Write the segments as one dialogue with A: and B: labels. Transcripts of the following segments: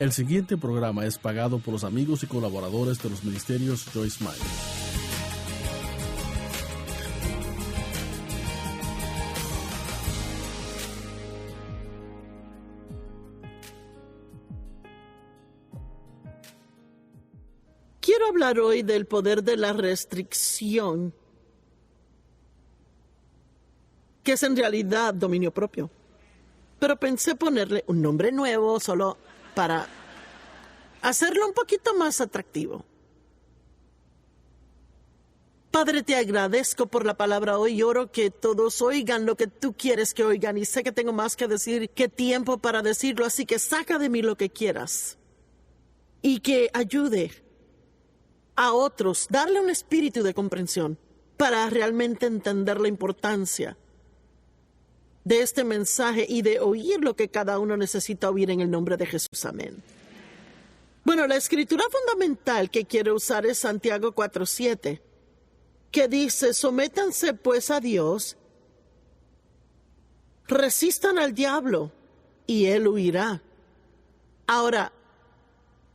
A: El siguiente programa es pagado por los amigos y colaboradores de los ministerios Joyce Meyer.
B: Quiero hablar hoy del poder de la restricción, que es en realidad dominio propio. Pero pensé ponerle un nombre nuevo solo para hacerlo un poquito más atractivo. Padre, te agradezco por la palabra hoy y oro que todos oigan lo que tú quieres que oigan. Y sé que tengo más que decir que tiempo para decirlo, así que saca de mí lo que quieras. Y que ayude a otros, darle un espíritu de comprensión para realmente entender la importancia de este mensaje y de oír lo que cada uno necesita oír en el nombre de Jesús. Amén. Bueno, la escritura fundamental que quiero usar es Santiago 4:7, que dice: sométanse pues a Dios, resistan al diablo y él huirá. Ahora,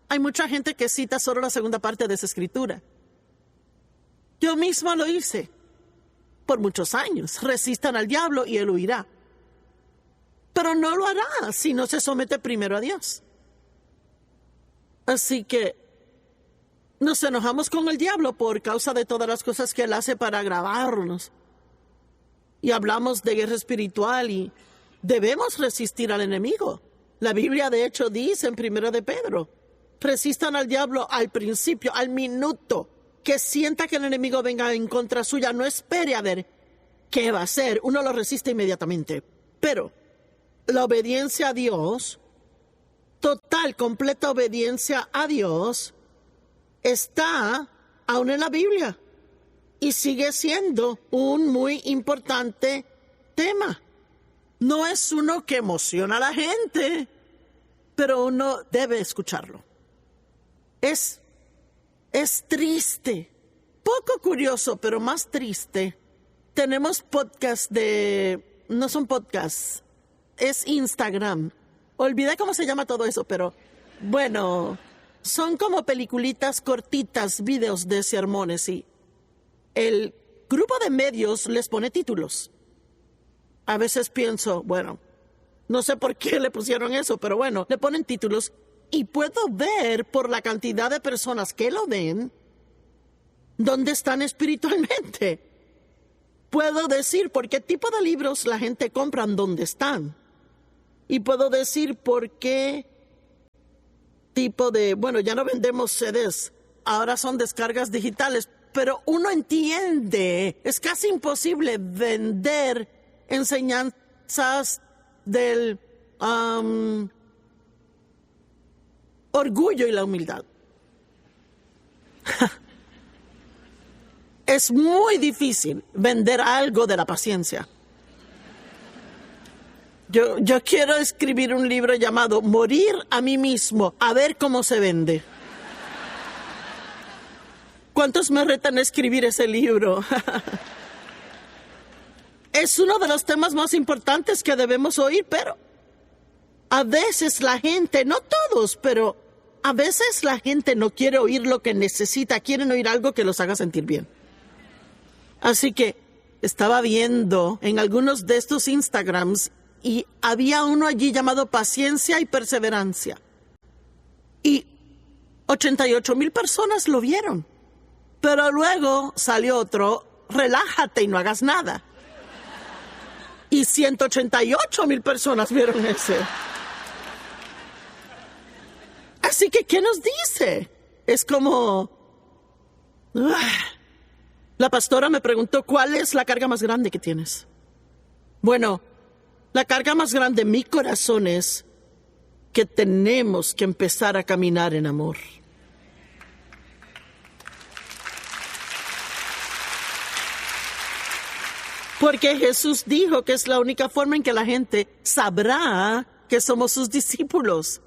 B: hay mucha gente que cita solo la segunda parte de esa escritura. Yo misma lo hice por muchos años. Resistan al diablo y él huirá. Pero no lo hará si no se somete primero a Dios. Así que nos enojamos con el diablo por causa de todas las cosas que él hace para agravarnos. Y hablamos de guerra espiritual y debemos resistir al enemigo. La Biblia de hecho dice en 1 de Pedro: resistan al diablo al principio, al minuto que sienta que el enemigo venga en contra suya. No espere a ver qué va a hacer. Uno lo resiste inmediatamente. Pero la obediencia a Dios, total, completa obediencia a Dios, está aún en la Biblia y sigue siendo un muy importante tema. No es uno que emociona a la gente, pero uno debe escucharlo. Es triste, poco curioso, pero más triste. Tenemos podcasts no son podcasts, es Instagram. Olvidé cómo se llama todo eso, pero bueno, son como peliculitas cortitas, videos de sermones, y el grupo de medios les pone títulos. A veces pienso, bueno, no sé por qué le pusieron eso, pero bueno, le ponen títulos. Y puedo ver por la cantidad de personas que lo ven dónde están espiritualmente. Puedo decir por qué tipo de libros la gente compra dónde están. Y puedo decir por qué tipo de... Bueno, ya no vendemos CDs, ahora son descargas digitales. Pero uno entiende, es casi imposible vender enseñanzas del... orgullo y la humildad. Es muy difícil vender algo de la paciencia. Yo quiero escribir un libro llamado Morir a mí mismo, a ver cómo se vende. ¿Cuántos me retan a escribir ese libro? Es uno de los temas más importantes que debemos oír, pero a veces la gente, no todos, pero a veces la gente no quiere oír lo que necesita, quieren oír algo que los haga sentir bien. Así que estaba viendo en algunos de estos Instagrams y había uno allí llamado Paciencia y Perseverancia. Y 88,000 personas lo vieron. Pero luego salió otro, Relájate y no hagas nada. Y 188,000 personas vieron ese. Así que, ¿qué nos dice? Es como... La pastora me preguntó, ¿cuál es la carga más grande que tienes? Bueno, la carga más grande en mi corazón es que tenemos que empezar a caminar en amor. Porque Jesús dijo que es la única forma en que la gente sabrá que somos sus discípulos.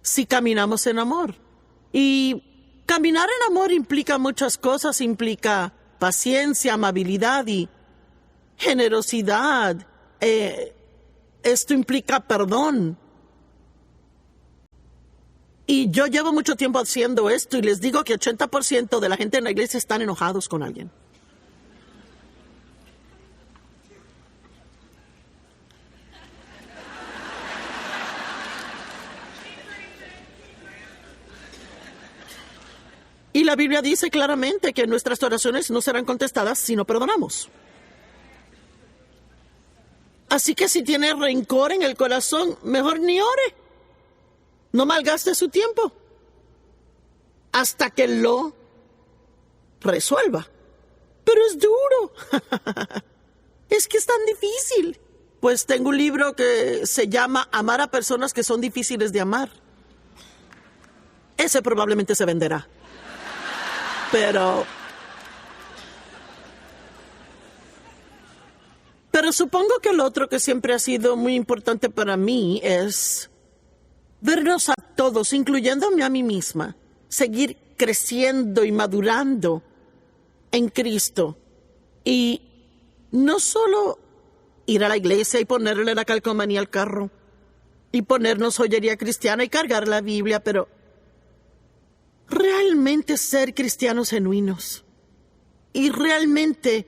B: Si caminamos en amor. Y caminar en amor implica muchas cosas, implica paciencia, amabilidad y generosidad. Esto implica perdón. Y yo llevo mucho tiempo haciendo esto y les digo que 80% de la gente en la iglesia están enojados con alguien. Y la Biblia dice claramente que nuestras oraciones no serán contestadas si no perdonamos. Así que si tiene rencor en el corazón, mejor ni ore. No malgaste su tiempo hasta que lo resuelva. Pero es duro. Es que es tan difícil. Pues tengo un libro que se llama Amar a personas que son difíciles de amar. Ese probablemente se venderá. Pero supongo que el otro que siempre ha sido muy importante para mí es vernos a todos, incluyéndome a mí misma, seguir creciendo y madurando en Cristo. Y no solo ir a la iglesia y ponerle la calcomanía al carro y ponernos joyería cristiana y cargar la Biblia, pero realmente ser cristianos genuinos y realmente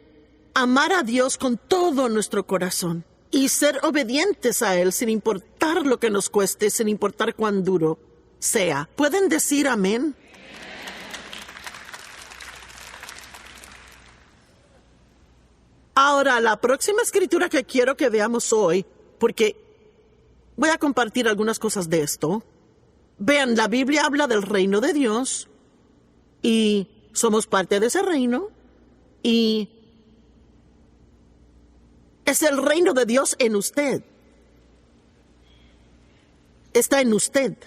B: amar a Dios con todo nuestro corazón y ser obedientes a Él sin importar lo que nos cueste, sin importar cuán duro sea. ¿Pueden decir amén? Ahora, la próxima escritura que quiero que veamos hoy, porque voy a compartir algunas cosas de esto. Vean, la Biblia habla del reino de Dios y somos parte de ese reino y es el reino de Dios en usted. Está en usted,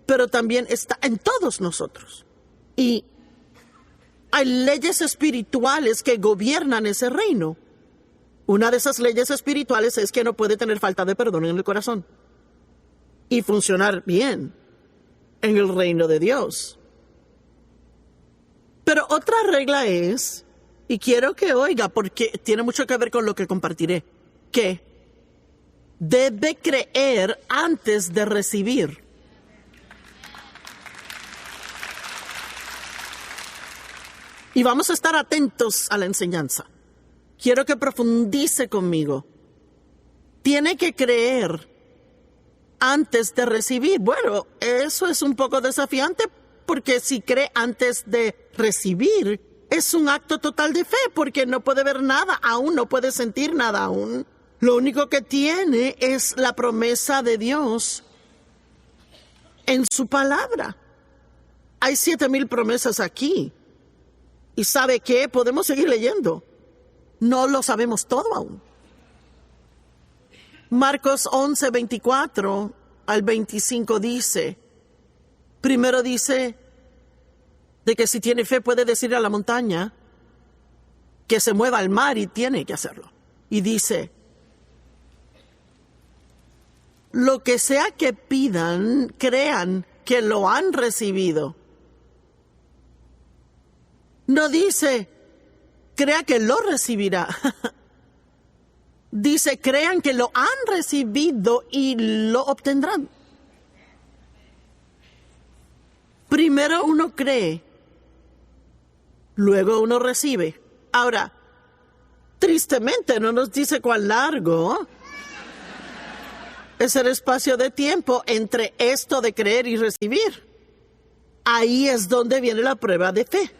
B: pero también está en todos nosotros. Y hay leyes espirituales que gobiernan ese reino. Una de esas leyes espirituales es que no puede tener falta de perdón en el corazón y funcionar bien en el reino de Dios. Pero otra regla es, y quiero que oiga porque tiene mucho que ver con lo que compartiré, que debe creer antes de recibir. Y vamos a estar atentos a la enseñanza. Quiero que profundice conmigo. Tiene que creer antes de recibir. Bueno, eso es un poco desafiante porque si cree antes de recibir, es un acto total de fe porque no puede ver nada aún, no puede sentir nada aún. Lo único que tiene es la promesa de Dios en su palabra. Hay 7,000 promesas aquí. ¿Y sabe qué? Podemos seguir leyendo. No lo sabemos todo aún. Marcos 11, 24 al 25 dice, primero dice de que si tiene fe puede decir a la montaña que se mueva al mar y tiene que hacerlo. Y dice, lo que sea que pidan, crean que lo han recibido. No dice, crea que lo recibirá. Dice, crean que lo han recibido y lo obtendrán. Primero uno cree, luego uno recibe. Ahora, tristemente no nos dice cuán largo es el espacio de tiempo entre esto de creer y recibir. Ahí es donde viene la prueba de fe.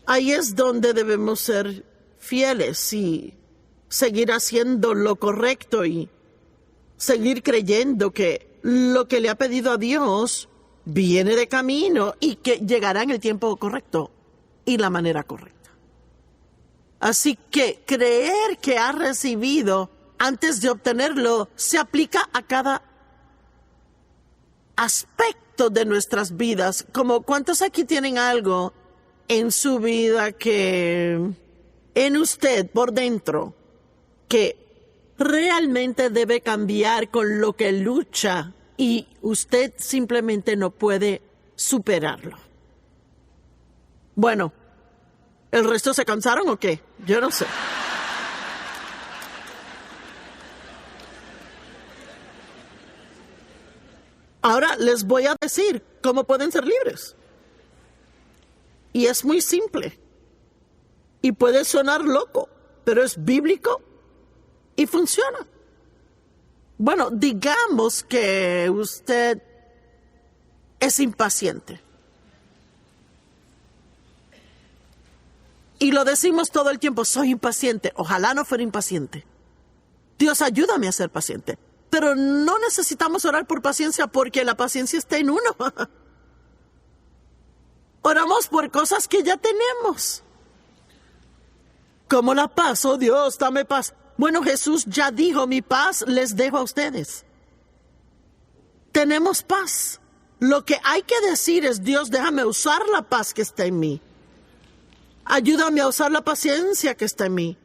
B: Ahí es donde debemos ser fieles y seguir haciendo lo correcto y seguir creyendo que lo que le ha pedido a Dios viene de camino y que llegará en el tiempo correcto y la manera correcta. Así que creer que ha recibido antes de obtenerlo se aplica a cada aspecto de nuestras vidas. Como ¿cuántos aquí tienen algo en su vida que en usted por dentro que realmente debe cambiar, con lo que lucha y usted simplemente no puede superarlo? Bueno, ¿el resto se cansaron o qué? Yo no sé. Ahora les voy a decir cómo pueden ser libres. Y es muy simple. Y puede sonar loco, pero es bíblico y funciona. Bueno, digamos que usted es impaciente. Y lo decimos todo el tiempo, soy impaciente. Ojalá no fuera impaciente. Dios, ayúdame a ser paciente. Pero no necesitamos orar por paciencia porque la paciencia está en uno. Oramos por cosas que ya tenemos. Como la paz, oh Dios, dame paz. Bueno, Jesús ya dijo, mi paz les dejo a ustedes. Tenemos paz. Lo que hay que decir es, Dios, déjame usar la paz que está en mí. Ayúdame a usar la paciencia que está en mí.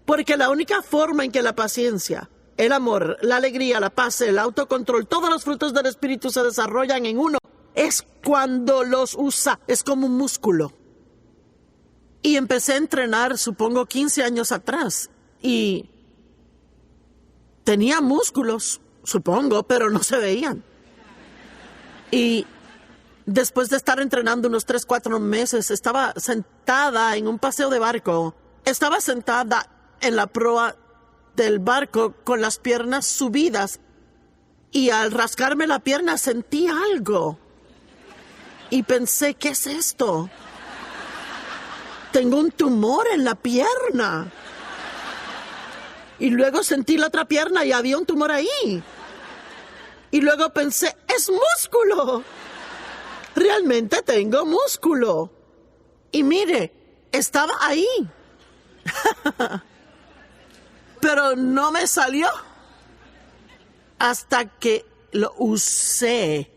B: Porque la única forma en que la paciencia, el amor, la alegría, la paz, el autocontrol, todos los frutos del Espíritu se desarrollan en uno, es cuando los usa. Es como un músculo. Y empecé a entrenar, supongo, 15 años atrás. Y tenía músculos, supongo, pero no se veían. Y después de estar entrenando unos 3, 4 meses, estaba sentada en un paseo de barco. Estaba sentada en la proa del barco con las piernas subidas. Y al rascarme la pierna sentí algo. Y pensé, ¿qué es esto? Tengo un tumor en la pierna. Y luego sentí la otra pierna y había un tumor ahí. Y luego pensé, es músculo. Realmente tengo músculo. Y mire, estaba ahí. Pero no me salió. Hasta que lo usé.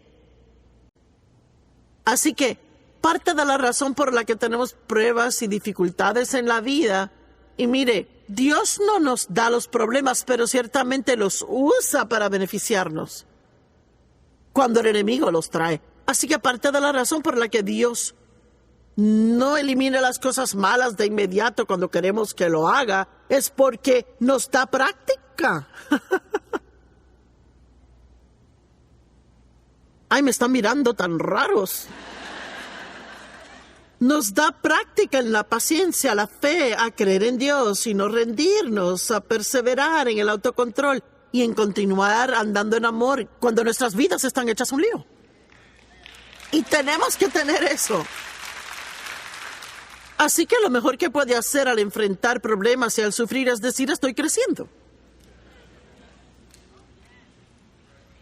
B: Así que parte de la razón por la que tenemos pruebas y dificultades en la vida, y mire, Dios no nos da los problemas, pero ciertamente los usa para beneficiarnos cuando el enemigo los trae. Así que parte de la razón por la que Dios no elimina las cosas malas de inmediato cuando queremos que lo haga, es porque nos da práctica. Ay, me están mirando tan raros. Nos da práctica en la paciencia, la fe, a creer en Dios y no rendirnos, a perseverar en el autocontrol y en continuar andando en amor cuando nuestras vidas están hechas un lío. Y tenemos que tener eso. Así que lo mejor que puede hacer al enfrentar problemas y al sufrir es decir, estoy creciendo.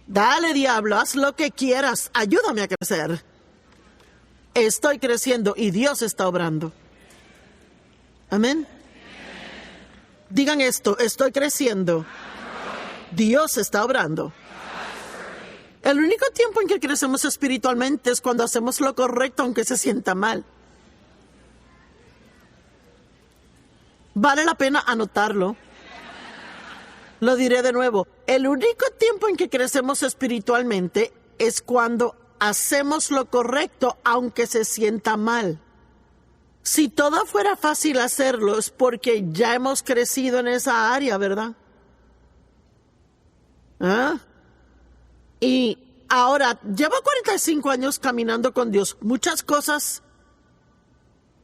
B: Dale, diablo, haz lo que quieras, ayúdame a crecer. Estoy creciendo y Dios está obrando. Amén. Digan esto, estoy creciendo. Dios está obrando. El único tiempo en que crecemos espiritualmente es cuando hacemos lo correcto aunque se sienta mal. Vale la pena anotarlo. Lo diré de nuevo. El único tiempo en que crecemos espiritualmente es cuando hacemos lo correcto aunque se sienta mal. Si todo fuera fácil hacerlo es porque ya hemos crecido en esa área, ¿verdad? ¿Ah? Y ahora, llevo 45 años caminando con Dios. Muchas cosas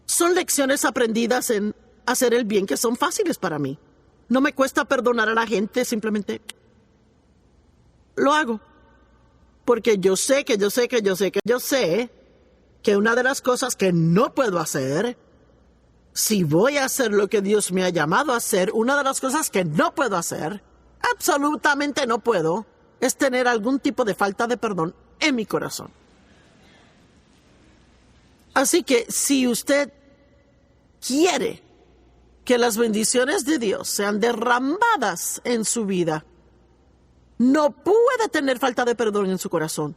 B: son lecciones aprendidas en hacer el bien que son fáciles para mí. No me cuesta perdonar a la gente, simplemente lo hago. Porque yo sé que una de las cosas que no puedo hacer, si voy a hacer lo que Dios me ha llamado a hacer, una de las cosas que no puedo hacer, absolutamente no puedo, es tener algún tipo de falta de perdón en mi corazón. Así que si usted quiere que las bendiciones de Dios sean derramadas en su vida, no puede tener falta de perdón en su corazón.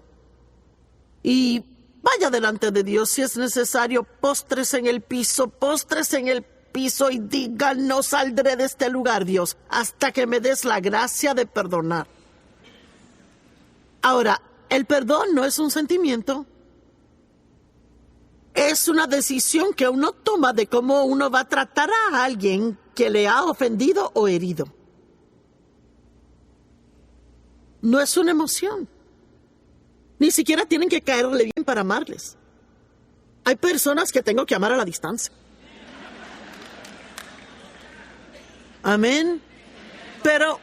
B: Y vaya delante de Dios si es necesario, póstrese en el piso y diga, no saldré de este lugar, Dios, hasta que me des la gracia de perdonar. Ahora, el perdón no es un sentimiento. Es una decisión que uno toma de cómo uno va a tratar a alguien que le ha ofendido o herido. No es una emoción. Ni siquiera tienen que caerle bien para amarles. Hay personas que tengo que amar a la distancia. Amén. Pero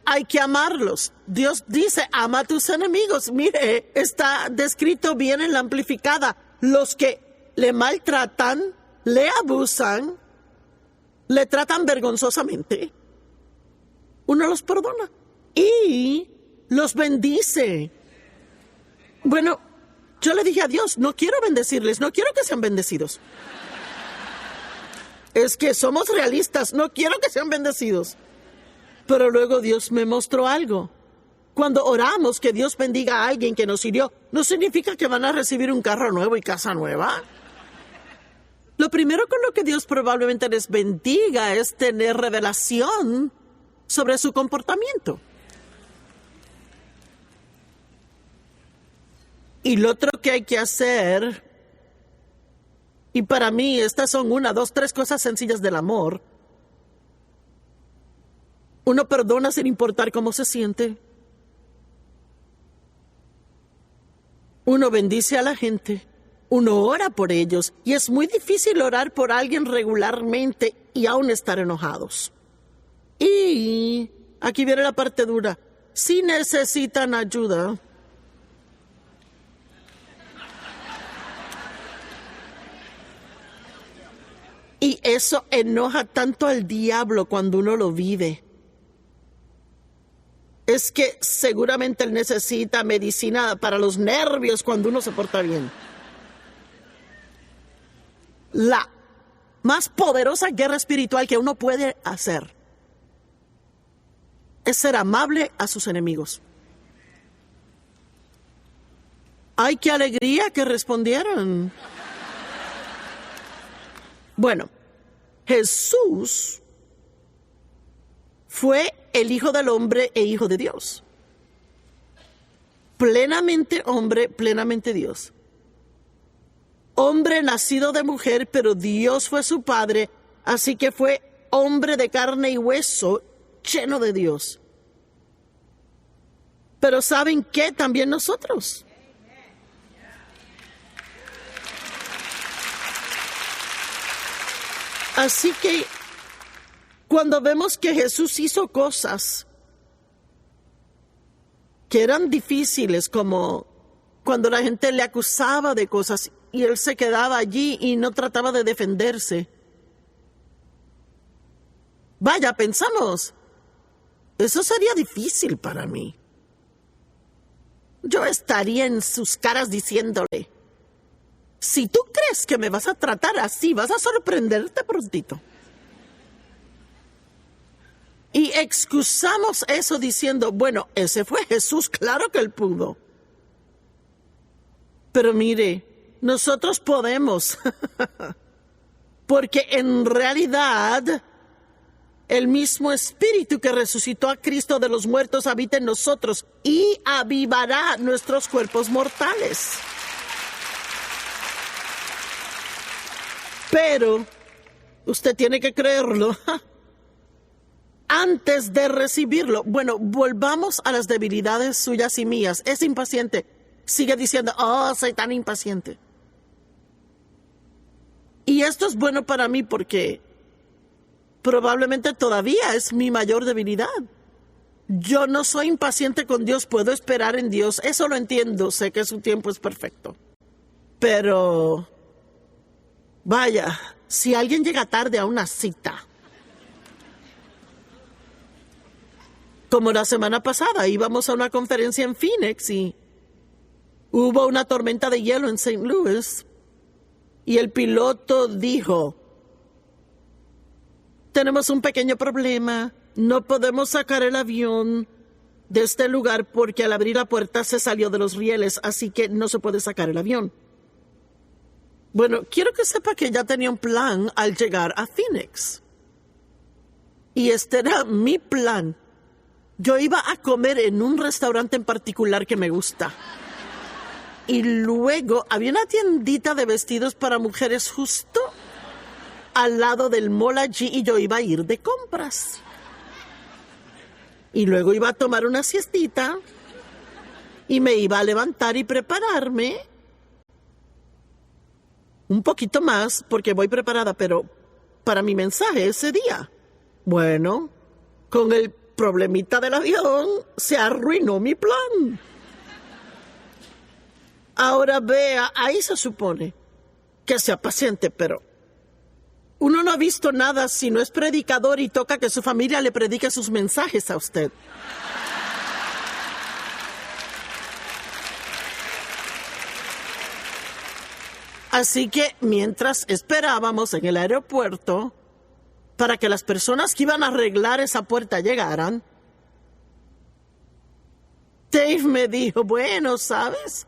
B: hay que amarlos. Dios dice, ama a tus enemigos. Mire, está descrito bien en la amplificada. Los que le maltratan, le abusan, le tratan vergonzosamente, uno los perdona y los bendice. Bueno, yo le dije a Dios, no quiero bendecirles, no quiero que sean bendecidos. Es que somos realistas, no quiero que sean bendecidos. Pero luego Dios me mostró algo. Cuando oramos que Dios bendiga a alguien que nos hirió, no significa que van a recibir un carro nuevo y casa nueva. Lo primero con lo que Dios probablemente les bendiga es tener revelación sobre su comportamiento. Y lo otro que hay que hacer, y para mí estas son 1, 2, 3 cosas sencillas del amor. Uno perdona sin importar cómo se siente. Uno bendice a la gente. Uno ora por ellos. Y es muy difícil orar por alguien regularmente y aún estar enojados. Y aquí viene la parte dura. Si necesitan ayuda, y eso enoja tanto al diablo cuando uno lo vive. Es que seguramente él necesita medicina para los nervios cuando uno se porta bien. La más poderosa guerra espiritual que uno puede hacer es ser amable a sus enemigos. ¡Ay, qué alegría que respondieron! Bueno, Jesús fue el Hijo del Hombre e Hijo de Dios. Plenamente hombre, plenamente Dios. Hombre nacido de mujer, pero Dios fue su padre, así que fue hombre de carne y hueso, lleno de Dios. Pero ¿saben qué? También nosotros. Así que cuando vemos que Jesús hizo cosas que eran difíciles, como cuando la gente le acusaba de cosas y él se quedaba allí y no trataba de defenderse. Vaya, pensamos, eso sería difícil para mí. Yo estaría en sus caras diciéndole, si tú crees que me vas a tratar así, vas a sorprenderte prontito. Y excusamos eso diciendo, bueno, ese fue Jesús, claro que él pudo. Pero mire, nosotros podemos, porque en realidad el mismo Espíritu que resucitó a Cristo de los muertos habita en nosotros y avivará nuestros cuerpos mortales. Pero usted tiene que creerlo antes de recibirlo. Bueno, volvamos a las debilidades suyas y mías. Es impaciente. Sigue diciendo, oh, soy tan impaciente. Y esto es bueno para mí porque probablemente todavía es mi mayor debilidad. Yo no soy impaciente con Dios, puedo esperar en Dios. Eso lo entiendo, sé que su tiempo es perfecto. Pero vaya, si alguien llega tarde a una cita, como la semana pasada, íbamos a una conferencia en Phoenix y hubo una tormenta de hielo en St. Louis y el piloto dijo, tenemos un pequeño problema, no podemos sacar el avión de este lugar porque al abrir la puerta se salió de los rieles, así que no se puede sacar el avión. Bueno, quiero que sepa que ya tenía un plan al llegar a Phoenix. Y este era mi plan. Yo iba a comer en un restaurante en particular que me gusta. Y luego había una tiendita de vestidos para mujeres justo al lado del mall allí y yo iba a ir de compras. Y luego iba a tomar una siestita y me iba a levantar y prepararme un poquito más, porque voy preparada, pero para mi mensaje ese día. Bueno, con el problemita del avión se arruinó mi plan. Ahora vea, ahí se supone que sea paciente, pero uno no ha visto nada si no es predicador y toca que su familia le predique sus mensajes a usted. Así que mientras esperábamos en el aeropuerto para que las personas que iban a arreglar esa puerta llegaran, Dave me dijo, bueno, ¿sabes?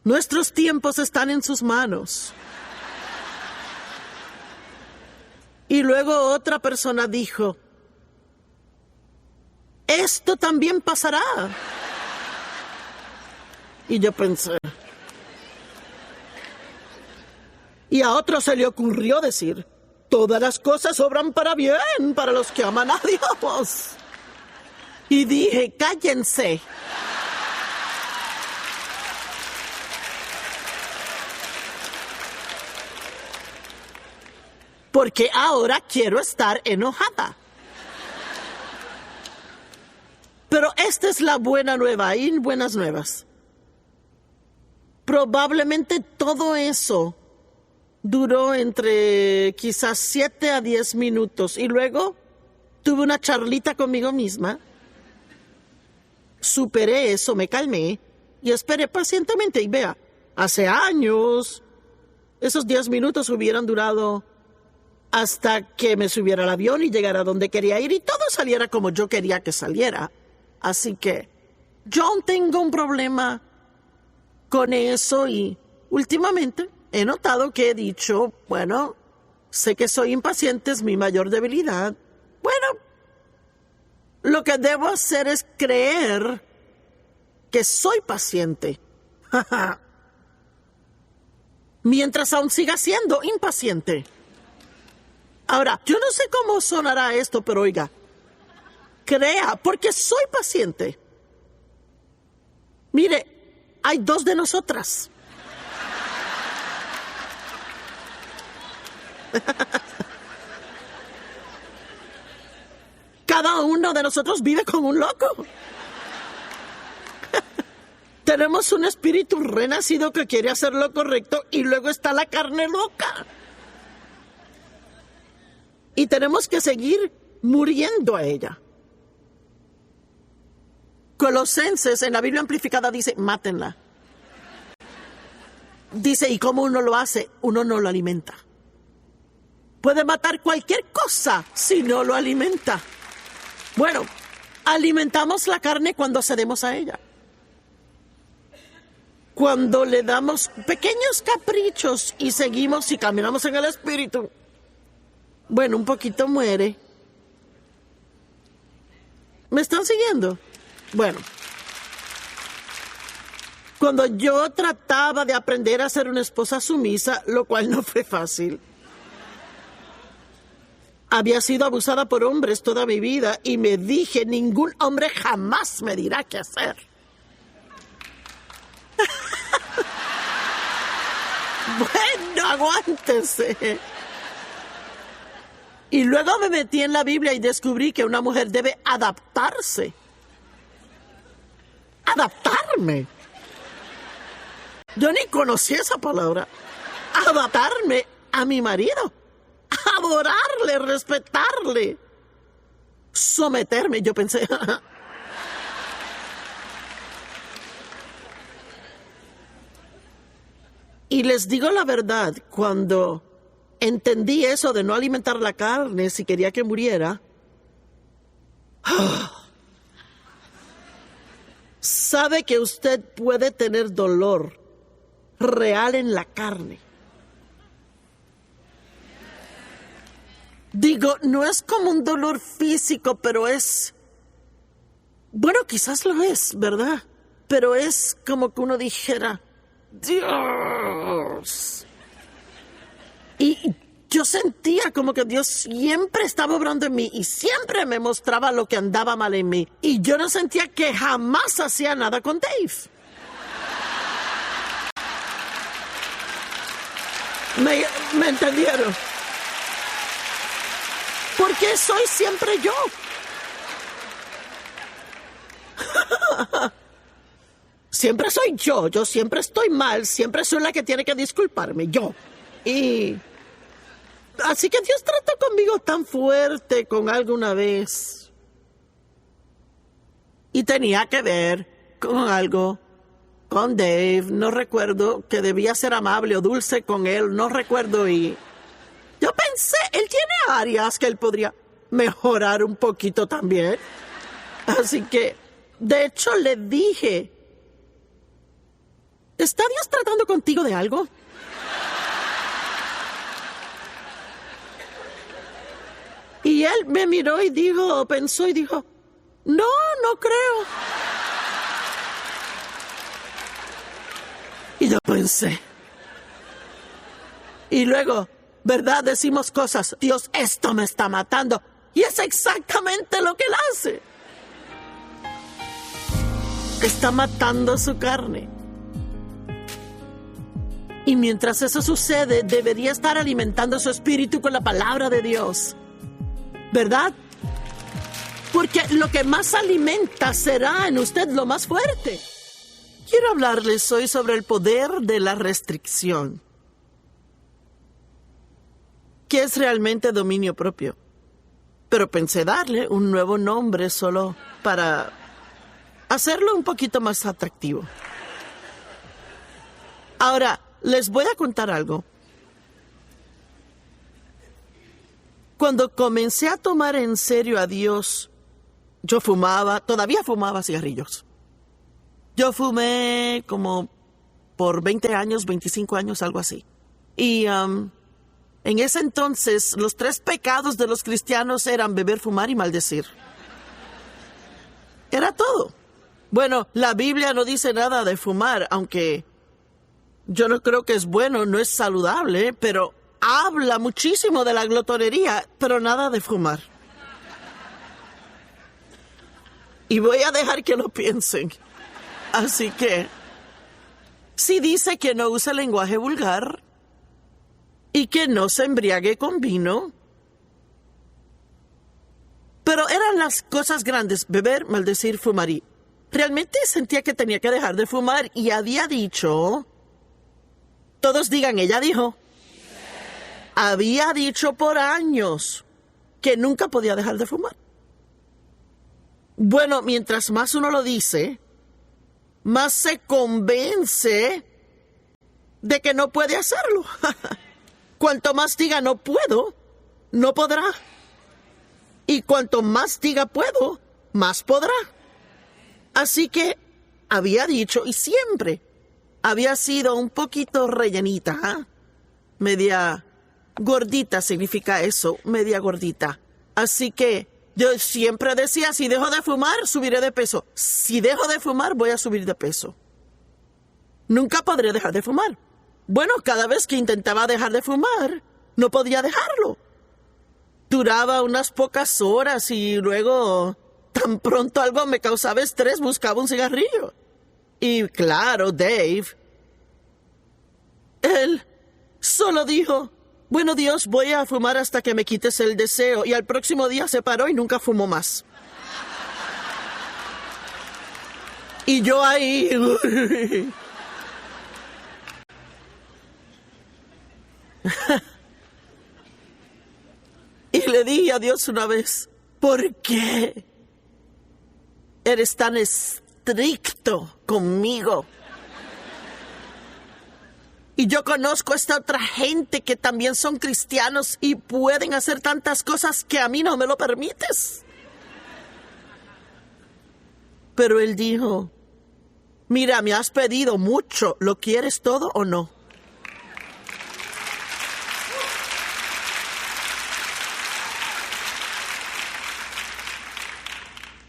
B: Nuestros tiempos están en sus manos. Y luego otra persona dijo, esto también pasará. Y yo pensé. Y a otro se le ocurrió decir, todas las cosas obran para bien, para los que aman a Dios. Y dije, cállense. Porque ahora quiero estar enojada. Pero esta es la buena nueva, hay buenas nuevas. Probablemente todo eso duró entre quizás 7 a 10 minutos y luego tuve una charlita conmigo misma. Superé eso, me calmé y esperé pacientemente. Y vea, hace años esos 10 minutos hubieran durado hasta que me subiera al avión y llegara a donde quería ir y todo saliera como yo quería que saliera. Así que yo tengo un problema con eso y últimamente he notado que he dicho, bueno, sé que soy impaciente, es mi mayor debilidad. Bueno, lo que debo hacer es creer que soy paciente. Mientras aún siga siendo impaciente. Ahora, yo no sé cómo sonará esto, pero oiga, crea, porque soy paciente. Mire, hay 2 de nosotras. Cada uno de nosotros vive como un loco. Tenemos un espíritu renacido que quiere hacer lo correcto y luego está la carne loca. Y tenemos que seguir muriendo a ella. Colosenses en la Biblia amplificada dice, mátenla. Dice, ¿y cómo uno lo hace? Uno no lo alimenta. Puede matar cualquier cosa si no lo alimenta. Bueno, alimentamos la carne cuando cedemos a ella. Cuando le damos pequeños caprichos y seguimos y caminamos en el espíritu, bueno, un poquito muere. ¿Me están siguiendo? Bueno, cuando yo trataba de aprender a ser una esposa sumisa, lo cual no fue fácil. Había sido abusada por hombres toda mi vida y me dije, ningún hombre jamás me dirá qué hacer. Bueno, aguántese. Y luego me metí en la Biblia y descubrí que una mujer debe adaptarse. Adaptarme. Yo ni conocí esa palabra. Adaptarme a mi marido. Adorarle, respetarle. Someterme, yo pensé. Y les digo la verdad, cuando entendí eso de no alimentar la carne si quería que muriera, sabe que usted puede tener dolor real en la carne. Digo, no es como un dolor físico, pero es... Bueno, quizás lo es, ¿verdad? Pero es como que uno dijera, Dios. Y yo sentía como que Dios siempre estaba obrando en mí y siempre me mostraba lo que andaba mal en mí. Y yo no sentía que jamás hacía nada con Dave. ¿Me entendieron? Porque soy siempre yo. Siempre soy yo siempre estoy mal, siempre soy la que tiene que disculparme, yo. Y así que Dios trató conmigo tan fuerte con algo una vez. Y tenía que ver con algo, con Dave, no recuerdo, que debía ser amable o dulce con él, no recuerdo. Y yo pensé, él tiene áreas que él podría mejorar un poquito también. Así que, de hecho, le dije, ¿está Dios tratando contigo de algo? Y él me miró y pensó y dijo, no creo. Y yo pensé. Y luego, ¿verdad? Decimos cosas, Dios, esto me está matando. Y es exactamente lo que él hace. Está matando su carne. Y mientras eso sucede, debería estar alimentando su espíritu con la palabra de Dios. ¿Verdad? Porque lo que más alimenta será en usted lo más fuerte. Quiero hablarles hoy sobre el poder de la restricción. ¿Qué es realmente dominio propio? Pero pensé darle un nuevo nombre solo para hacerlo un poquito más atractivo. Ahora, les voy a contar algo. Cuando comencé a tomar en serio a Dios, yo todavía fumaba cigarrillos. Yo fumé como por 20 años, 25 años, algo así. Y en ese entonces, los 3 pecados de los cristianos eran beber, fumar y maldecir. Era todo. Bueno, la Biblia no dice nada de fumar, aunque yo no creo que es bueno, no es saludable, pero habla muchísimo de la glotonería, pero nada de fumar. Y voy a dejar que lo piensen. Así que, sí dice que no use lenguaje vulgar y que no se embriague con vino, pero eran las cosas grandes, beber, maldecir, fumar. Y realmente sentía que tenía que dejar de fumar y había dicho, todos digan, ella dijo, había dicho por años que nunca podía dejar de fumar. Bueno, mientras más uno lo dice, más se convence de que no puede hacerlo. Cuanto más diga no puedo, no podrá. Y cuanto más diga puedo, más podrá. Así que había dicho, y siempre había sido un poquito rellenita, ¿eh? Media gordita significa eso, media gordita. Así que yo siempre decía, si dejo de fumar, subiré de peso. Si dejo de fumar, voy a subir de peso. Nunca podré dejar de fumar. Bueno, cada vez que intentaba dejar de fumar, no podía dejarlo. Duraba unas pocas horas y luego, tan pronto algo me causaba estrés, buscaba un cigarrillo. Y claro, Dave, él solo dijo, bueno, Dios, voy a fumar hasta que me quites el deseo. Y al próximo día se paró y nunca fumó más. Y yo ahí... Y le dije a Dios una vez, ¿por qué eres tan estricto conmigo? Y yo conozco a esta otra gente que también son cristianos y pueden hacer tantas cosas que a mí no me lo permites. Pero él dijo, mira, me has pedido mucho, ¿lo quieres todo o no?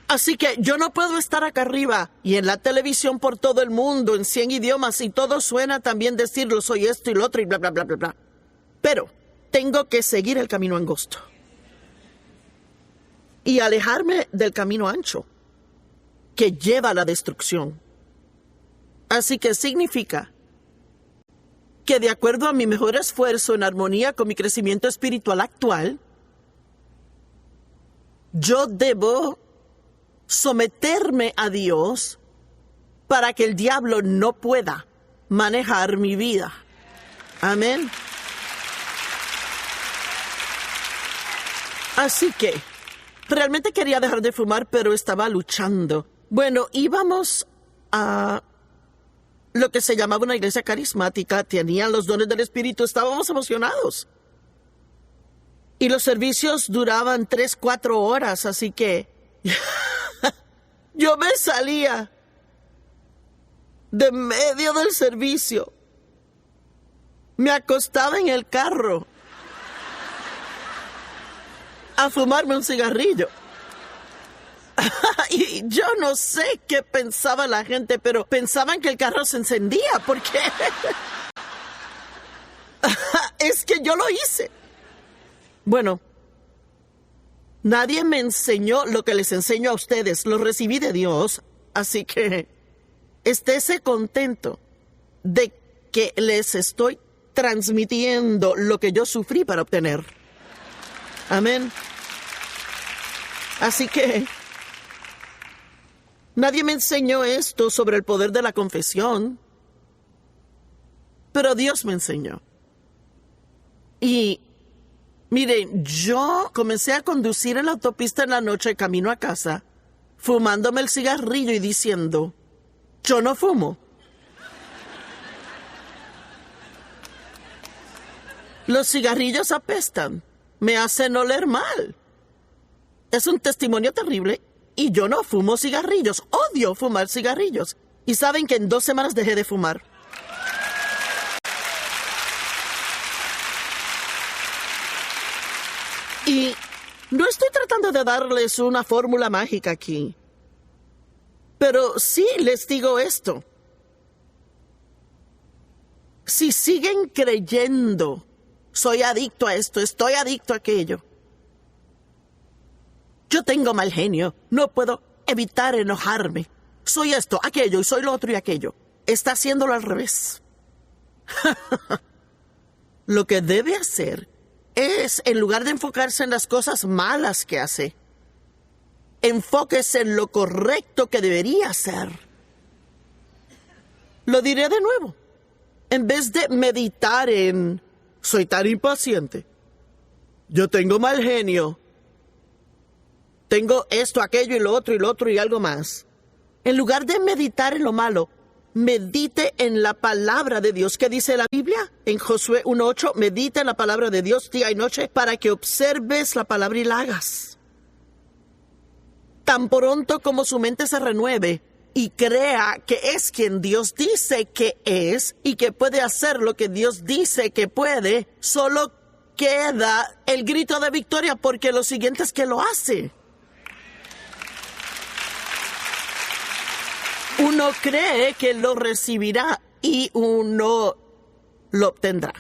B: Así que yo no puedo estar acá arriba y en la televisión por todo el mundo, en 100 idiomas, y todo suena también decirlo, soy esto y lo otro y bla, bla, bla, bla, bla. Pero tengo que seguir el camino angosto y alejarme del camino ancho que lleva a la destrucción. Así que significa que de acuerdo a mi mejor esfuerzo en armonía con mi crecimiento espiritual actual, yo debo someterme a Dios para que el diablo no pueda manejar mi vida. Amén. Así que realmente quería dejar de fumar, pero estaba luchando. Bueno, íbamos a lo que se llamaba una iglesia carismática, tenían los dones del Espíritu, estábamos emocionados. Y los servicios duraban 3-4 horas, así que yo me salía de medio del servicio. Me acostaba en el carro a fumarme un cigarrillo. Y yo no sé qué pensaba la gente, pero pensaban que el carro se encendía, porque es que yo lo hice. Bueno, nadie me enseñó lo que les enseño a ustedes, lo recibí de Dios, así que estése contento de que les estoy transmitiendo lo que yo sufrí para obtener. Amén. Así que nadie me enseñó esto sobre el poder de la confesión, pero Dios me enseñó. Y miren, yo comencé a conducir en la autopista en la noche camino a casa, fumándome el cigarrillo y diciendo, yo no fumo. Los cigarrillos apestan, me hacen oler mal. Es un testimonio terrible y yo no fumo cigarrillos, odio fumar cigarrillos. Y saben que en 2 semanas dejé de fumar. Y no estoy tratando de darles una fórmula mágica aquí, pero sí les digo esto. Si siguen creyendo, soy adicto a esto, estoy adicto a aquello. Yo tengo mal genio, no puedo evitar enojarme. Soy esto, aquello, y soy lo otro y aquello. Está haciéndolo al revés. Lo que debe hacer es, en lugar de enfocarse en las cosas malas que hace, enfóquese en lo correcto que debería hacer. Lo diré de nuevo. En vez de meditar en, soy tan impaciente, yo tengo mal genio, tengo esto, aquello y lo otro y algo más. En lugar de meditar en lo malo, medite en la palabra de Dios. ¿Qué dice la Biblia? En Josué 1:8, medita en la palabra de Dios día y noche para que observes la palabra y la hagas. Tan pronto como su mente se renueve y crea que es quien Dios dice que es y que puede hacer lo que Dios dice que puede, solo queda el grito de victoria, porque lo siguiente es que lo hace. Uno cree que lo recibirá y uno lo obtendrá.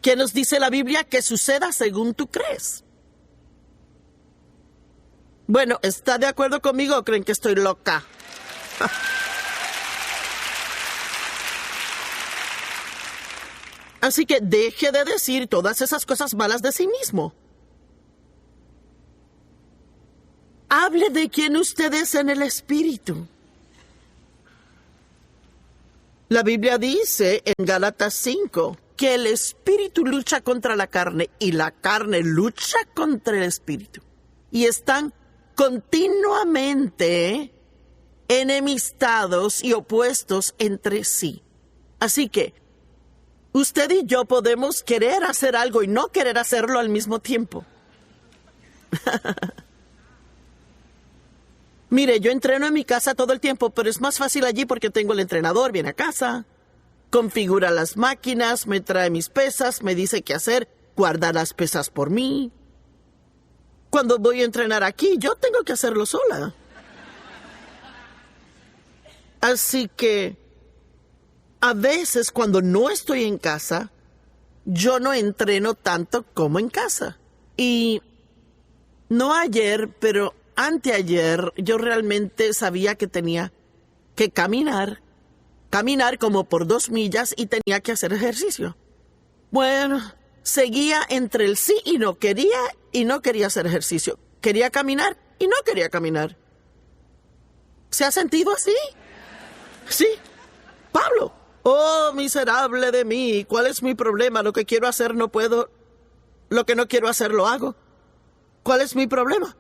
B: ¿Qué nos dice la Biblia? Que suceda según tú crees. Bueno, ¿está de acuerdo conmigo o creen que estoy loca? Así que deje de decir todas esas cosas malas de sí mismo. Hable de quién usted es en el Espíritu. La Biblia dice en Gálatas 5 que el Espíritu lucha contra la carne y la carne lucha contra el Espíritu. Y están continuamente enemistados y opuestos entre sí. Así que usted y yo podemos querer hacer algo y no querer hacerlo al mismo tiempo. Mire, yo entreno en mi casa todo el tiempo, pero es más fácil allí porque tengo el entrenador, viene a casa, configura las máquinas, me trae mis pesas, me dice qué hacer, guarda las pesas por mí. Cuando voy a entrenar aquí, yo tengo que hacerlo sola. Así que a veces cuando no estoy en casa, yo no entreno tanto como en casa. Y no ayer, pero anteayer, yo realmente sabía que tenía que caminar como por 2 millas y tenía que hacer ejercicio. Bueno, seguía entre el sí y no quería hacer ejercicio. Quería caminar y no quería caminar. ¿Se ha sentido así? Sí. Pablo, oh, miserable de mí, ¿cuál es mi problema? Lo que quiero hacer no puedo, lo que no quiero hacer lo hago. ¿Cuál es mi problema?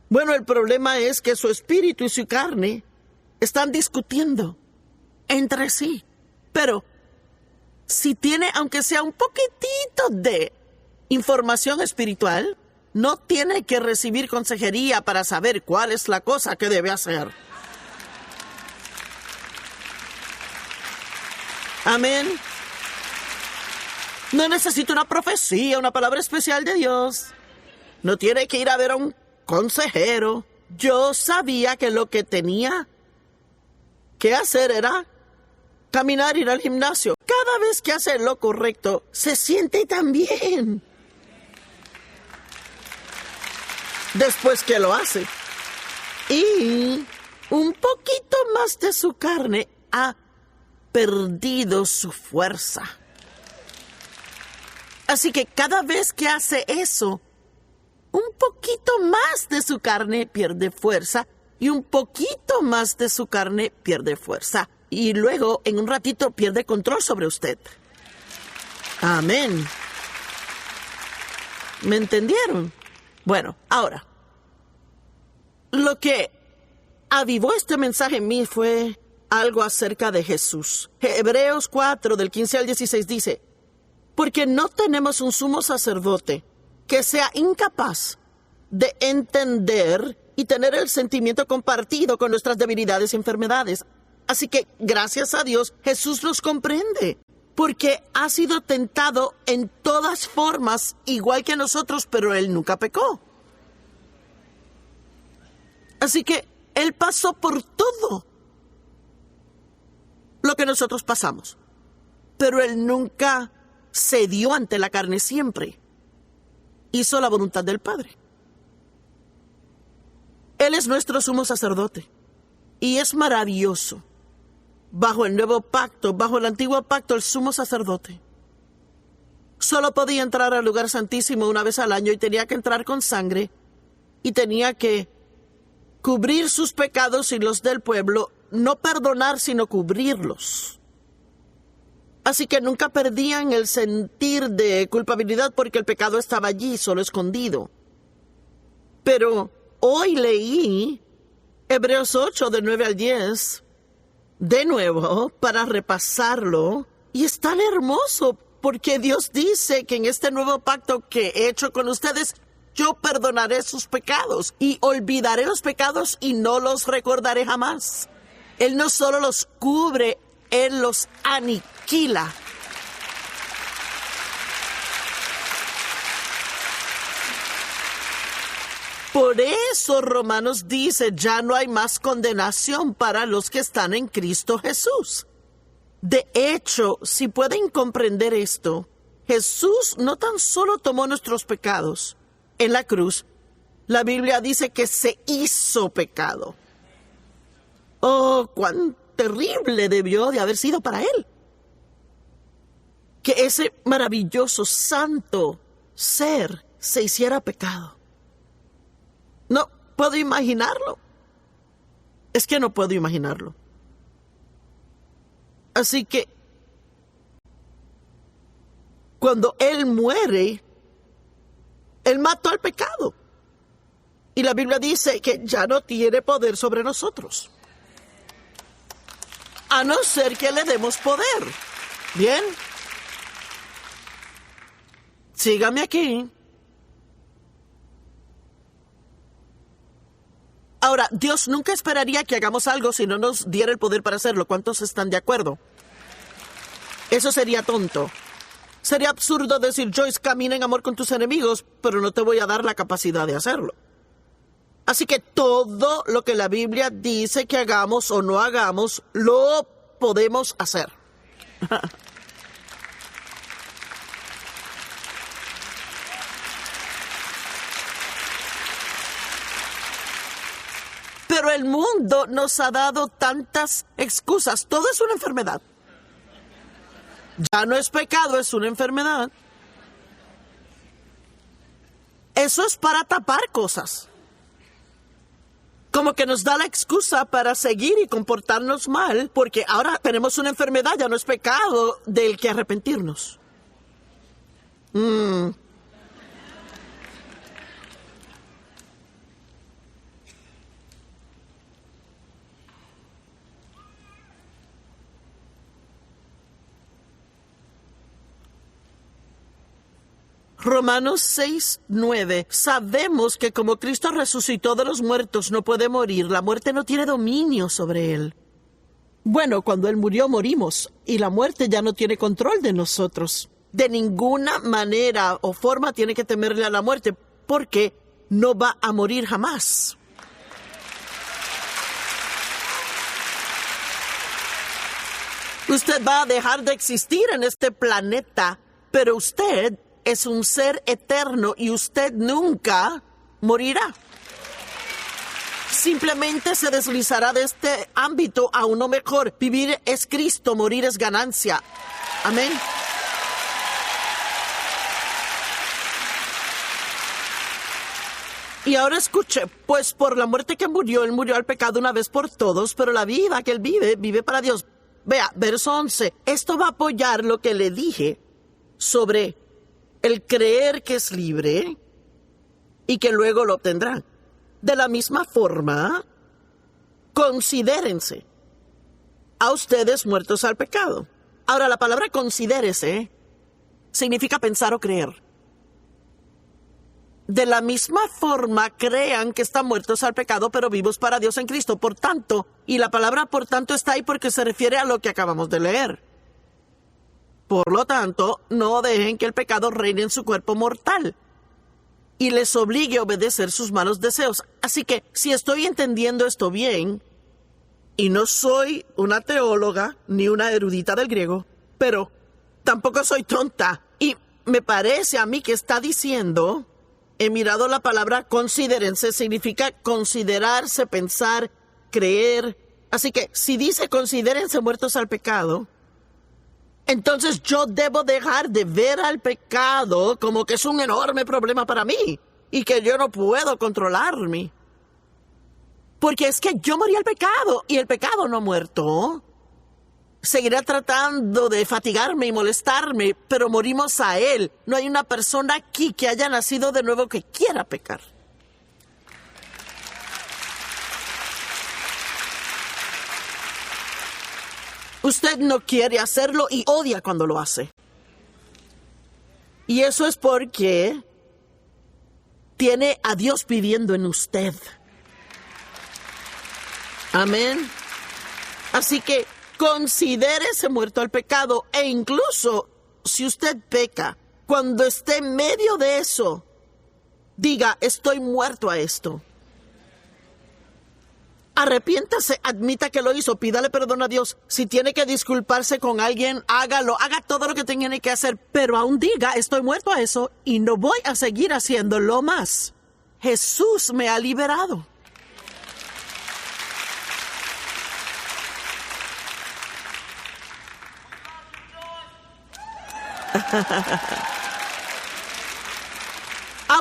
B: Bueno, el problema es que su espíritu y su carne están discutiendo entre sí. Pero si tiene, aunque sea un poquitito de información espiritual, no tiene que recibir consejería para saber cuál es la cosa que debe hacer. Amén. No necesita una profecía, una palabra especial de Dios. No tiene que ir a ver a un consejero. Yo sabía que lo que tenía que hacer era caminar, ir al gimnasio. Cada vez que hace lo correcto, se siente tan bien. Después que lo hace. Y un poquito más de su carne ha perdido su fuerza. Así que cada vez que hace eso, un poquito más de su carne pierde fuerza y un poquito más de su carne pierde fuerza. Y luego, en un ratito, pierde control sobre usted. Amén. ¿Me entendieron? Bueno, ahora, lo que avivó este mensaje en mí fue algo acerca de Jesús. Hebreos 4, del 15 al 16 dice, porque no tenemos un sumo sacerdote que sea incapaz de entender y tener el sentimiento compartido con nuestras debilidades y enfermedades. Así que, gracias a Dios, Jesús nos comprende, porque ha sido tentado en todas formas, igual que nosotros, pero Él nunca pecó. Así que Él pasó por todo lo que nosotros pasamos, pero Él nunca cedió ante la carne, siempre hizo la voluntad del Padre. Él es nuestro sumo sacerdote y es maravilloso. Bajo el nuevo pacto, bajo el antiguo pacto, el sumo sacerdote solo podía entrar al lugar santísimo una vez al año y tenía que entrar con sangre y tenía que cubrir sus pecados y los del pueblo, no perdonar sino cubrirlos. Así que nunca perdían el sentir de culpabilidad porque el pecado estaba allí, solo escondido. Pero hoy leí Hebreos 8, del 9 al 10, de nuevo, para repasarlo, y es tan hermoso, porque Dios dice que en este nuevo pacto que he hecho con ustedes, yo perdonaré sus pecados, y olvidaré los pecados y no los recordaré jamás. Él no solo los cubre, Él los aniquila. Por eso Romanos dice, ya no hay más condenación para los que están en Cristo Jesús. De hecho, si pueden comprender esto, Jesús no tan solo tomó nuestros pecados en la cruz, la Biblia dice que se hizo pecado. Oh, cuán terrible debió de haber sido para Él. Que ese maravilloso, santo ser se hiciera pecado. No puedo imaginarlo. Es que no puedo imaginarlo. Así que, cuando Él muere, Él mató al pecado. Y la Biblia dice que ya no tiene poder sobre nosotros. A no ser que le demos poder. ¿Bien? Sígame aquí. Ahora, Dios nunca esperaría que hagamos algo si no nos diera el poder para hacerlo. ¿Cuántos están de acuerdo? Eso sería tonto. Sería absurdo decir, Joyce, camina en amor con tus enemigos, pero no te voy a dar la capacidad de hacerlo. Así que todo lo que la Biblia dice que hagamos o no hagamos, lo podemos hacer. Pero el mundo nos ha dado tantas excusas. Todo es una enfermedad. Ya no es pecado, es una enfermedad. Eso es para tapar cosas. Como que nos da la excusa para seguir y comportarnos mal, porque ahora tenemos una enfermedad, ya no es pecado del que arrepentirnos. Romanos 6:9. Sabemos que como Cristo resucitó de los muertos, no puede morir. La muerte no tiene dominio sobre él. Bueno, cuando él murió, morimos, y la muerte ya no tiene control de nosotros. De ninguna manera o forma tiene que temerle a la muerte, porque no va a morir jamás. Usted va a dejar de existir en este planeta, pero usted es un ser eterno y usted nunca morirá. Simplemente se deslizará de este ámbito a uno mejor. Vivir es Cristo, morir es ganancia. Amén. Y ahora escuche, pues por la muerte que murió, él murió al pecado una vez por todos, pero la vida que él vive, vive para Dios. Vea, verso 11. Esto va a apoyar lo que le dije sobre el creer que es libre y que luego lo obtendrán. De la misma forma, considérense a ustedes muertos al pecado. Ahora, la palabra considérese significa pensar o creer. De la misma forma, crean que están muertos al pecado, pero vivos para Dios en Cristo. Por tanto, y la palabra por tanto está ahí porque se refiere a lo que acabamos de leer. Por lo tanto, no dejen que el pecado reine en su cuerpo mortal y les obligue a obedecer sus malos deseos. Así que, si estoy entendiendo esto bien, y no soy una teóloga ni una erudita del griego, pero tampoco soy tonta, y me parece a mí que está diciendo, he mirado la palabra considérense, significa considerarse, pensar, creer. Así que, si dice considérense muertos al pecado, entonces yo debo dejar de ver al pecado como que es un enorme problema para mí y que yo no puedo controlarme. Porque es que yo morí al pecado y el pecado no ha muerto. Seguirá tratando de fatigarme y molestarme, pero morimos a él. No hay una persona aquí que haya nacido de nuevo que quiera pecar. Usted no quiere hacerlo y odia cuando lo hace. Y eso es porque tiene a Dios viviendo en usted. Amén. Así que considérese muerto al pecado e incluso si usted peca, cuando esté en medio de eso, diga, estoy muerto a esto. Arrepiéntase, admita que lo hizo, pídale perdón a Dios. Si tiene que disculparse con alguien, hágalo, haga todo lo que tiene que hacer, pero aún diga, estoy muerto a eso y no voy a seguir haciéndolo más. Jesús me ha liberado.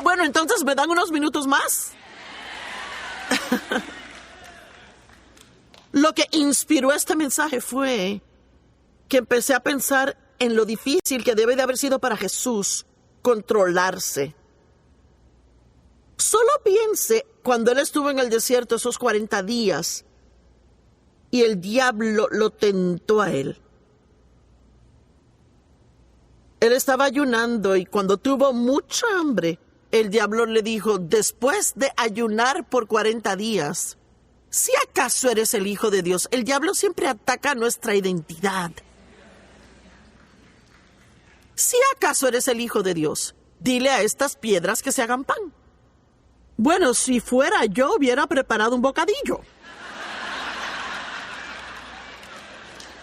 B: Bueno, entonces me dan unos minutos más. Lo que inspiró este mensaje fue que empecé a pensar en lo difícil que debe de haber sido para Jesús controlarse. Solo piense cuando él estuvo en el desierto esos 40 días y el diablo lo tentó a él. Él estaba ayunando y cuando tuvo mucha hambre, el diablo le dijo, después de ayunar por 40 días, si acaso eres el Hijo de Dios, el diablo siempre ataca nuestra identidad. Si acaso eres el Hijo de Dios, dile a estas piedras que se hagan pan. Bueno, si fuera yo, hubiera preparado un bocadillo.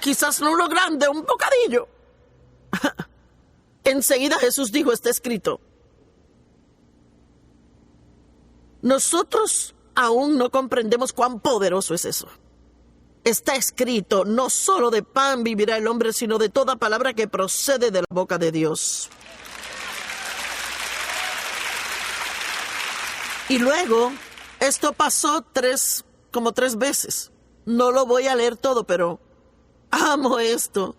B: Quizás no lo grande, un bocadillo. Enseguida Jesús dijo, está escrito. Nosotros aún no comprendemos cuán poderoso es eso. Está escrito, no solo de pan vivirá el hombre, sino de toda palabra que procede de la boca de Dios. Y luego, esto pasó como tres veces. No lo voy a leer todo, pero amo esto.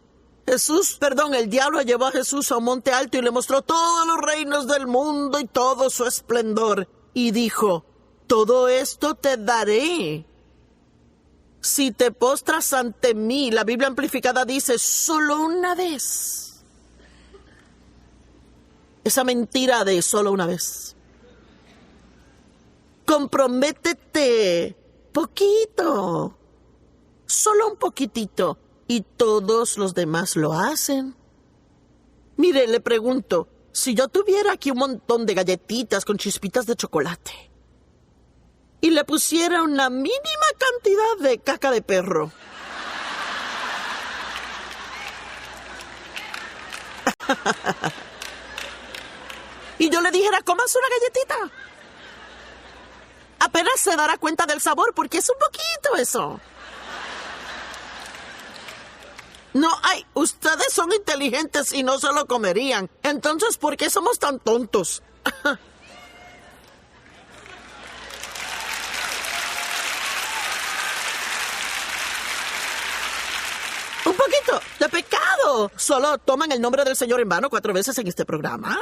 B: El diablo llevó a Jesús a un monte alto y le mostró todos los reinos del mundo y todo su esplendor. Y dijo, todo esto te daré si te postras ante mí. La Biblia amplificada dice, solo una vez. Esa mentira de solo una vez. Comprométete poquito, solo un poquitito, y todos los demás lo hacen. Mire, le pregunto, si yo tuviera aquí un montón de galletitas con chispitas de chocolate y le pusiera una mínima cantidad de caca de perro, y yo le dijera, cómase una galletita, apenas se dará cuenta del sabor, porque es un poquito eso. No, ustedes son inteligentes y no se lo comerían. Entonces, ¿por qué somos tan tontos? Un poquito de pecado. Solo toman el nombre del Señor en vano 4 veces en este programa.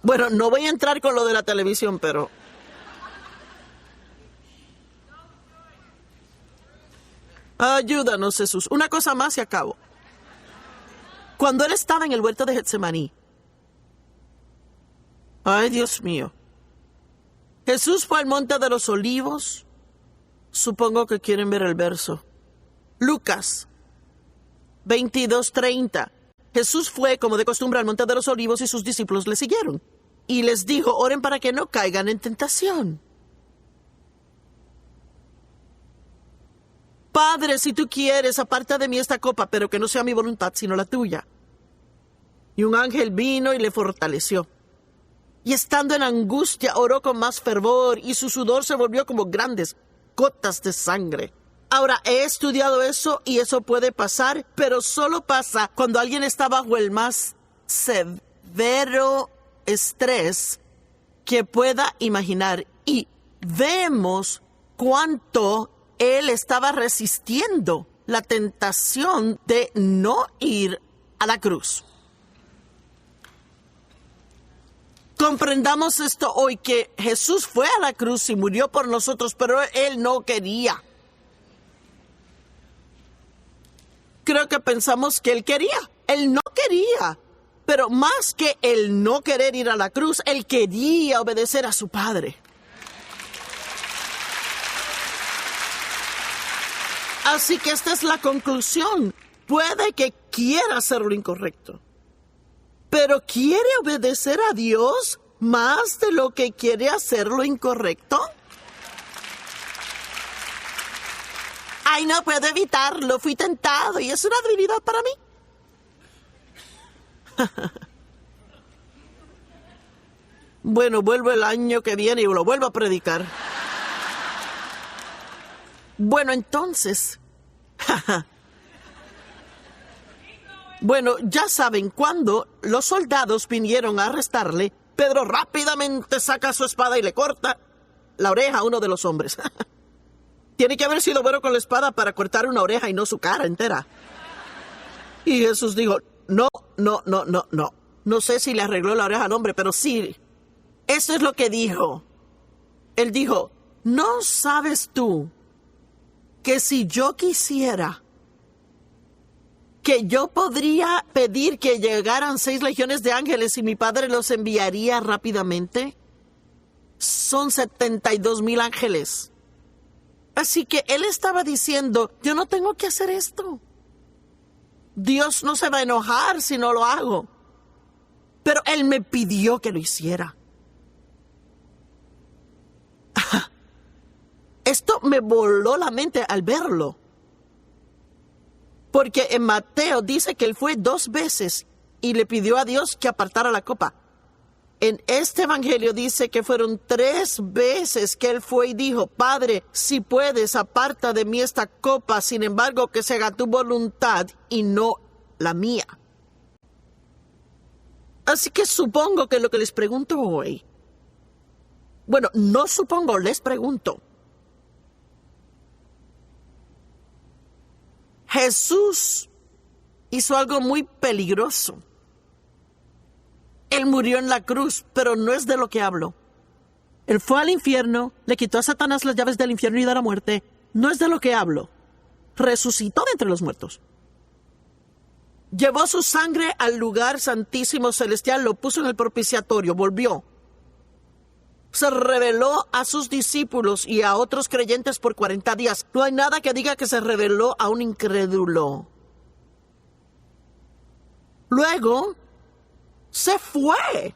B: Bueno, no voy a entrar con lo de la televisión, pero... ayúdanos, Jesús. Una cosa más y acabo. Cuando él estaba en el huerto de Getsemaní, ay, Dios mío, Jesús fue al monte de los olivos. Supongo que quieren ver el verso. Lucas 22:30. Jesús fue, como de costumbre, al monte de los olivos y sus discípulos le siguieron. Y les dijo, oren para que no caigan en tentación. Padre, si tú quieres, aparta de mí esta copa, pero que no sea mi voluntad, sino la tuya. Y un ángel vino y le fortaleció. Y estando en angustia, oró con más fervor, y su sudor se volvió como grandes gotas de sangre. Ahora, he estudiado eso, y eso puede pasar, pero solo pasa cuando alguien está bajo el más severo estrés que pueda imaginar. Y vemos cuánto él estaba resistiendo la tentación de no ir a la cruz. Comprendamos esto hoy, que Jesús fue a la cruz y murió por nosotros, pero él no quería. Creo que pensamos que él quería. Él no quería. Pero más que el no querer ir a la cruz, él quería obedecer a su Padre. Así que esta es la conclusión. Puede que quiera hacer lo incorrecto, pero ¿quiere obedecer a Dios más de lo que quiere hacer lo incorrecto? Ay, no puedo evitarlo, fui tentado y es una debilidad para mí. Bueno, vuelvo el año que viene y lo vuelvo a predicar. Bueno, entonces, bueno, ya saben, cuando los soldados vinieron a arrestarle, Pedro rápidamente saca su espada y le corta la oreja a uno de los hombres. Tiene que haber sido bueno con la espada para cortar una oreja y no su cara entera. Y Jesús dijo, no. No sé si le arregló la oreja al hombre, pero sí. Eso es lo que dijo. Él dijo, ¿no sabes tú que si yo quisiera, que yo podría pedir que llegaran 6 legiones de ángeles y mi Padre los enviaría rápidamente? Son 72,000 ángeles. Así que él estaba diciendo, yo no tengo que hacer esto. Dios no se va a enojar si no lo hago. Pero él me pidió que lo hiciera. Esto me voló la mente al verlo. Porque en Mateo dice que él fue 2 veces y le pidió a Dios que apartara la copa. En este evangelio dice que fueron 3 veces que él fue y dijo, Padre, si puedes, aparta de mí esta copa, sin embargo, que se haga tu voluntad y no la mía. Así que supongo que lo que les pregunto hoy, bueno, no supongo, les pregunto, Jesús hizo algo muy peligroso. Él murió en la cruz, pero no es de lo que hablo. Él fue al infierno, le quitó a Satanás las llaves del infierno y de la muerte. No es de lo que hablo. Resucitó de entre los muertos. Llevó su sangre al lugar santísimo celestial, lo puso en el propiciatorio, volvió. Se reveló a sus discípulos y a otros creyentes por 40 días. No hay nada que diga que se reveló a un incrédulo. Luego se fue.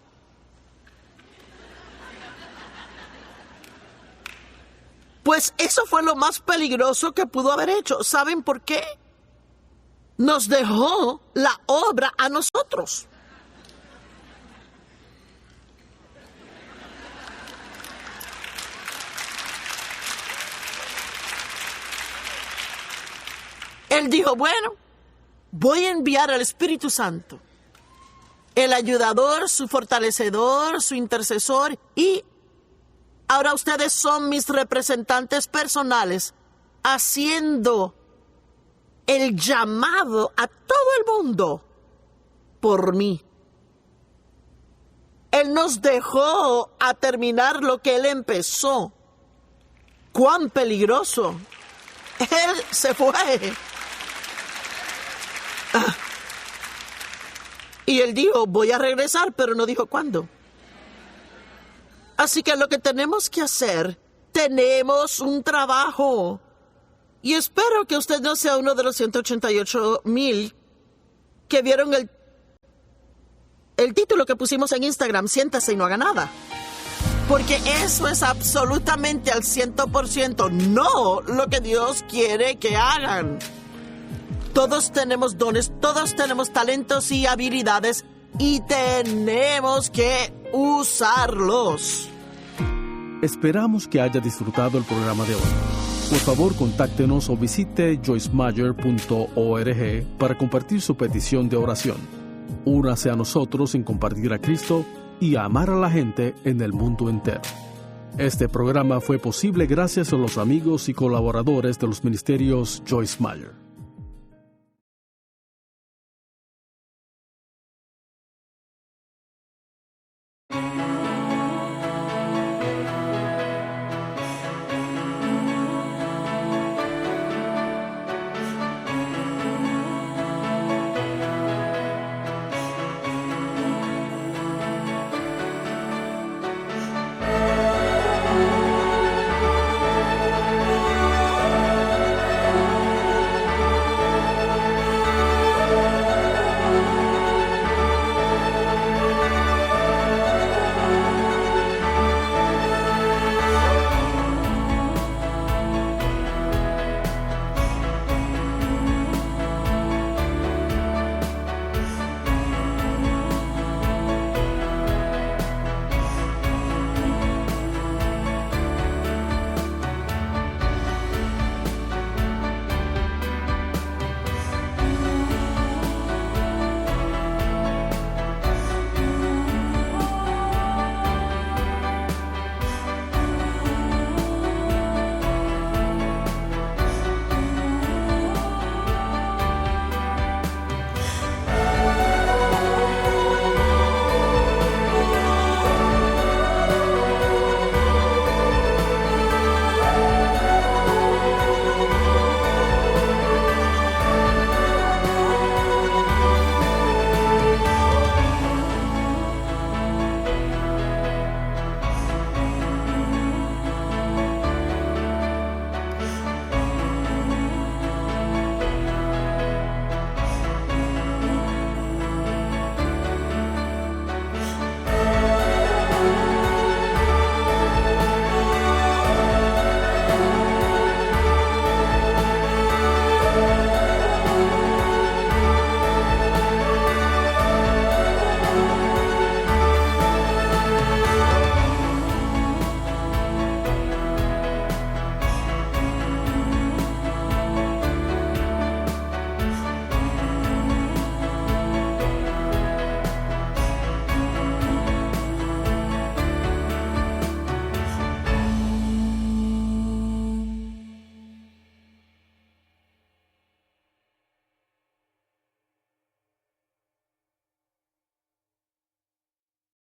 B: Pues eso fue lo más peligroso que pudo haber hecho. ¿Saben por qué? Nos dejó la obra a nosotros. Él dijo, bueno, voy a enviar al Espíritu Santo, el ayudador, su fortalecedor, su intercesor, y ahora ustedes son mis representantes personales, haciendo el llamado a todo el mundo por mí. Él nos dejó a terminar lo que Él empezó. ¡Cuán peligroso! Él se fue. Y Él dijo, voy a regresar, pero no dijo cuándo. Así que lo que tenemos que hacer, tenemos un trabajo. Y espero que usted no sea uno de los 188,000 que vieron el título que pusimos en Instagram, siéntase y no haga nada. Porque eso es absolutamente al 100% no lo que Dios quiere que hagan. Todos tenemos dones, todos tenemos talentos y habilidades y tenemos que usarlos.
A: Esperamos que haya disfrutado el programa de hoy. Por favor, contáctenos o visite joycemeyer.org para compartir su petición de oración. Únase a nosotros en compartir a Cristo y a amar a la gente en el mundo entero. Este programa fue posible gracias a los amigos y colaboradores de los ministerios Joyce Meyer.